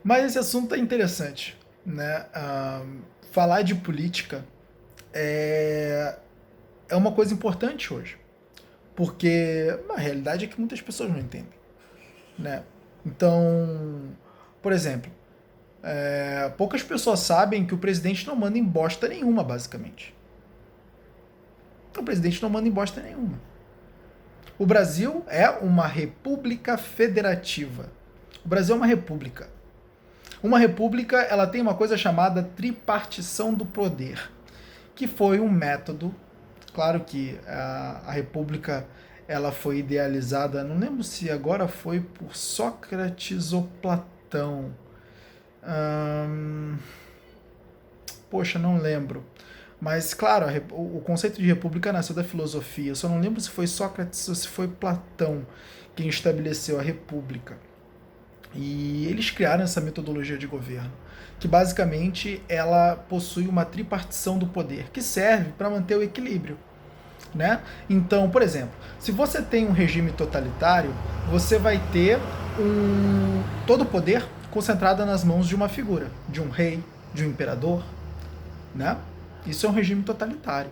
Mas esse assunto é interessante, né? Falar de política é, é uma coisa importante hoje, porque a realidade é que muitas pessoas não entendem, né? Então, por exemplo, poucas pessoas sabem que o presidente não manda em bosta nenhuma, basicamente. O presidente não manda em bosta nenhuma. O Brasil é uma república federativa. O Brasil é uma república. Uma república, ela tem uma coisa chamada tripartição do poder, que foi um método. Claro que a república ela foi idealizada, não lembro se agora foi por Sócrates ou Platão. Hum, Poxa, não lembro. Mas, claro, o conceito de república nasceu da filosofia. Eu só não lembro se foi Sócrates ou se foi Platão quem estabeleceu a república. E eles criaram essa metodologia de governo, que basicamente ela possui uma tripartição do poder, que serve para manter o equilíbrio. Né? Então, por exemplo, se você tem um regime totalitário, você vai ter todo o poder concentrado nas mãos de uma figura, de um rei, de um imperador, né? Isso é um regime totalitário.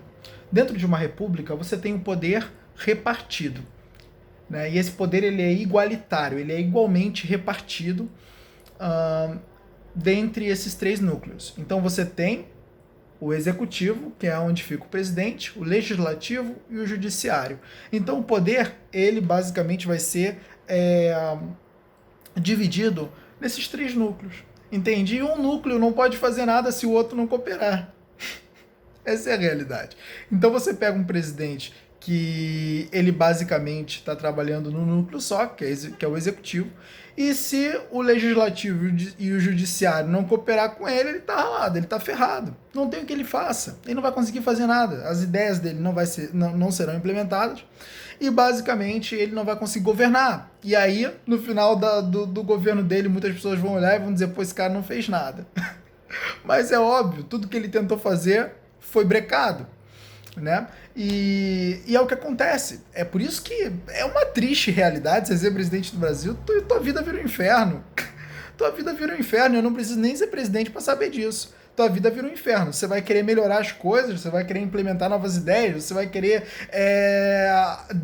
Dentro de uma república, você tem um poder repartido, né? E esse poder ele é igualitário, ele é igualmente repartido dentre esses três núcleos. Então você tem o executivo, que é onde fica o presidente, o legislativo e o judiciário. Então o poder, ele basicamente vai ser dividido nesses três núcleos. Entende? E um núcleo não pode fazer nada se o outro não cooperar. Essa é a realidade. Então você pega um presidente que ele basicamente está trabalhando no núcleo só, que é o executivo, e se o legislativo e o judiciário não cooperar com ele, ele está ralado, ele está ferrado. Não tem o que ele faça. Ele não vai conseguir fazer nada. As ideias dele não serão implementadas e basicamente ele não vai conseguir governar. E aí, no final do governo dele, muitas pessoas vão olhar e vão dizer, pô, esse cara não fez nada. Mas é óbvio, tudo que ele tentou fazer foi brecado, né? E é o que acontece. É por isso que é uma triste realidade você ser presidente do Brasil. Tua vida vira um inferno. Tua vida vira um inferno. Eu não preciso nem ser presidente para saber disso. Tua vida vira um inferno. Você vai querer melhorar as coisas, você vai querer implementar novas ideias, você vai querer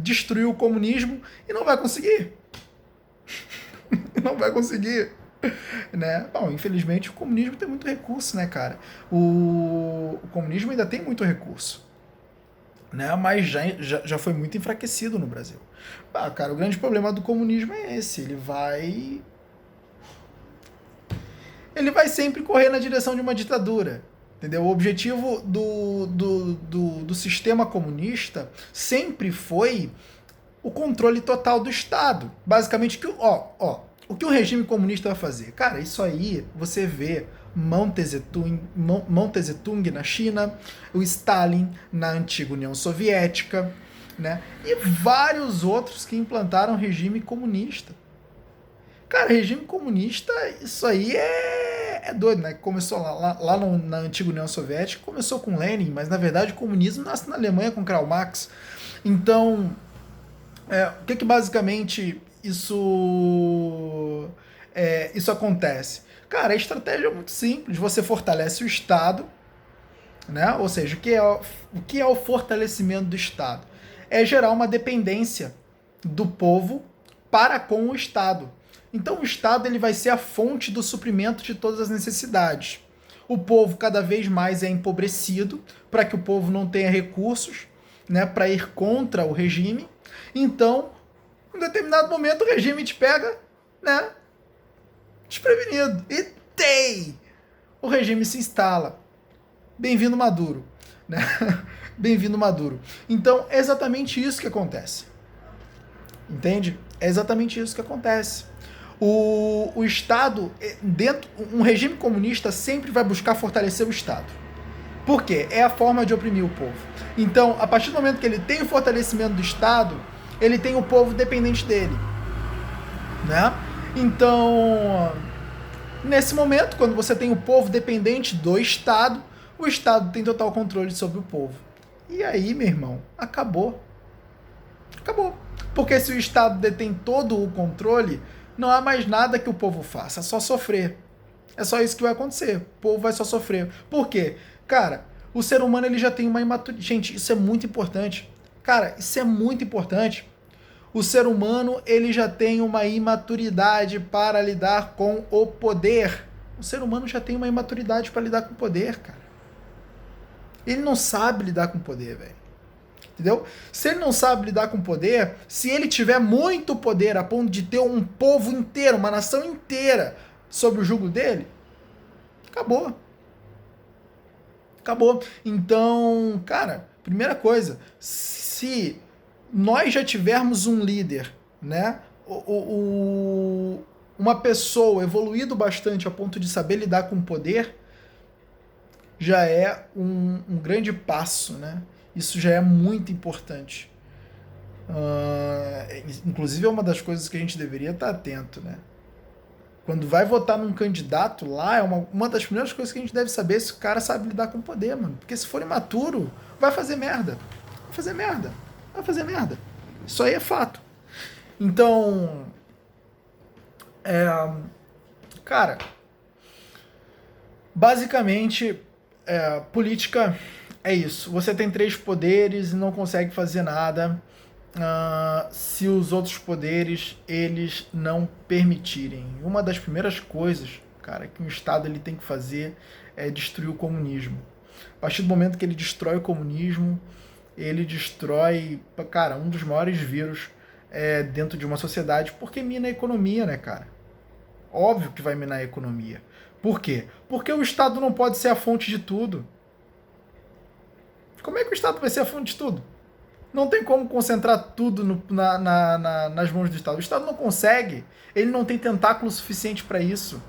destruir o comunismo e não vai conseguir. Não vai conseguir. Né? Bom, infelizmente o comunismo tem muito recurso, né, cara? O comunismo ainda tem muito recurso, né? Mas já foi muito enfraquecido no Brasil. Ah, cara, o grande problema do comunismo é esse. Ele vai sempre correr na direção de uma ditadura. Entendeu? O objetivo do sistema comunista sempre foi o controle total do Estado. Basicamente, o que o regime comunista vai fazer? Cara, isso aí você vê Mao Tse-tung na China, o Stalin na antiga União Soviética, né? E vários outros que implantaram regime comunista. Cara, regime comunista, isso aí é doido, né? Começou lá na antiga União Soviética, começou com Lenin, mas na verdade o comunismo nasce na Alemanha com Karl Marx. Então, o que basicamente isso acontece? Cara, a estratégia é muito simples. Você fortalece o Estado, né? Ou seja, o que é o fortalecimento do Estado? É gerar uma dependência do povo para com o Estado. Então o Estado ele vai ser a fonte do suprimento de todas as necessidades. O povo cada vez mais é empobrecido para que o povo não tenha recursos, né, para ir contra o regime. Então, em determinado momento, o regime te pega, né, desprevenido. E o regime se instala. Bem-vindo Maduro, né? Bem-vindo Maduro. Então, é exatamente isso que acontece. Entende? É exatamente isso que acontece. O Estado, um regime comunista sempre vai buscar fortalecer o Estado. Por quê? É a forma de oprimir o povo. Então, a partir do momento que ele tem o fortalecimento do Estado, ele tem o povo dependente dele, né? Então, nesse momento, quando você tem o povo dependente do Estado, o Estado tem total controle sobre o povo. E aí, meu irmão, acabou. Acabou. Porque se o Estado detém todo o controle, não há mais nada que o povo faça, só sofrer. É só isso que vai acontecer. O povo vai só sofrer. Por quê? Cara, o ser humano ele já tem uma imaturidade. Gente, isso é muito importante. Cara, isso é muito importante. O ser humano ele já tem uma imaturidade para lidar com o poder. O ser humano já tem uma imaturidade para lidar com o poder, cara. Ele não sabe lidar com o poder, velho. Entendeu? Se ele não sabe lidar com o poder, se ele tiver muito poder a ponto de ter um povo inteiro, uma nação inteira sob o jugo dele, acabou. Acabou. Então, cara, primeira coisa, se nós já tivermos um líder, né? Uma pessoa evoluído bastante a ponto de saber lidar com o poder, já é um grande passo, né? Isso já é muito importante. Inclusive é uma das coisas que a gente deveria estar atento, né? Quando vai votar num candidato lá, é uma das primeiras coisas que a gente deve saber se o cara sabe lidar com o poder, mano. Porque se for imaturo, vai fazer merda. Vai fazer merda. Vai fazer merda. Isso aí é fato. Então, cara, basicamente, política é isso. Você tem 3 poderes e não consegue fazer nada se os outros poderes eles não permitirem. Uma das primeiras coisas, cara, que um Estado ele tem que fazer é destruir o comunismo. A partir do momento que ele destrói o comunismo, ele destrói, cara, um dos maiores vírus dentro de uma sociedade, porque mina a economia, né, cara? Óbvio que vai minar a economia. Por quê? Porque o Estado não pode ser a fonte de tudo. Como é que o Estado vai ser a fonte de tudo? Não tem como concentrar tudo nas mãos do Estado. O Estado não consegue. Ele não tem tentáculo suficiente para isso.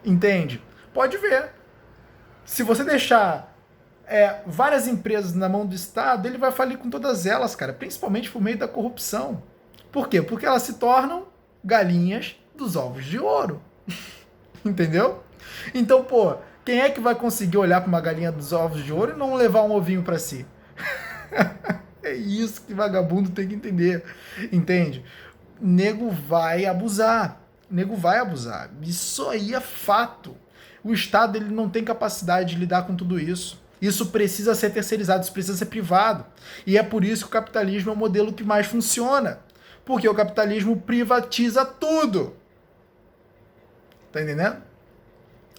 Entende? Pode ver. Se você deixar várias empresas na mão do Estado, ele vai falir com todas elas, cara. Principalmente por meio da corrupção. Por quê? Porque elas se tornam galinhas dos ovos de ouro. Entendeu? Então, pô, quem é que vai conseguir olhar para uma galinha dos ovos de ouro e não levar um ovinho para si? É isso que vagabundo tem que entender, entende? Nego vai abusar, nego vai abusar. Isso aí é fato. O Estado ele não tem capacidade de lidar com tudo isso. Isso precisa ser terceirizado, isso precisa ser privado. E é por isso que o capitalismo é o modelo que mais funciona. Porque o capitalismo privatiza tudo. Tá entendendo?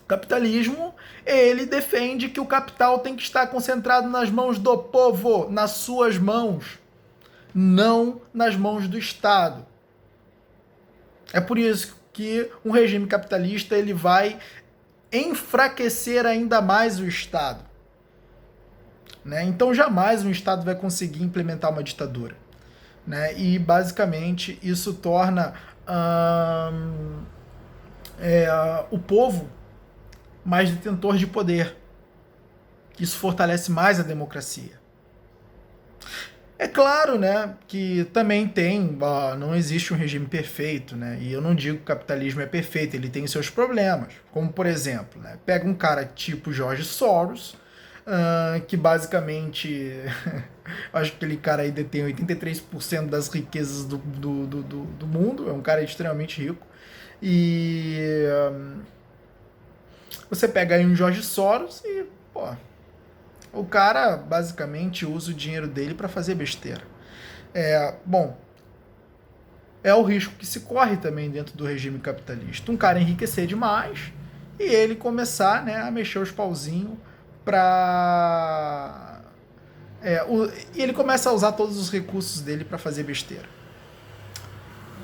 O capitalismo, ele defende que o capital tem que estar concentrado nas mãos do povo, nas suas mãos, não nas mãos do Estado. É por isso que um regime capitalista ele vai enfraquecer ainda mais o Estado. Né? Então jamais um Estado vai conseguir implementar uma ditadura. Né? E basicamente isso torna o povo mais detentor de poder. Isso fortalece mais a democracia. É claro, né, que também não existe um regime perfeito, né, e eu não digo que o capitalismo é perfeito, ele tem seus problemas, como por exemplo, né, pega um cara tipo George Soros, que basicamente, acho que aquele cara aí detém 83% das riquezas do mundo, é um cara extremamente rico, e você pega aí um George Soros e, pô, o cara basicamente usa o dinheiro dele para fazer besteira. Bom, é o risco que se corre também dentro do regime capitalista. Um cara enriquecer demais e ele começar, né, a mexer os pauzinhos para... e ele começa a usar todos os recursos dele para fazer besteira.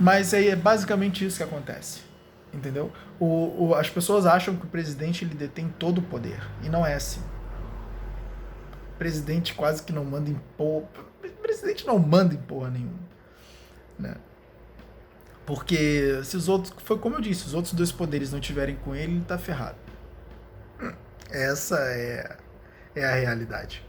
Mas aí é basicamente isso que acontece. Entendeu? As pessoas acham que o presidente ele detém todo o poder. E não é assim. O presidente quase que não manda em porra. O presidente não manda em porra nenhuma. Né? Porque se os outros. Foi como eu disse, os outros 2 poderes não tiverem com ele, ele tá ferrado. Essa é a realidade.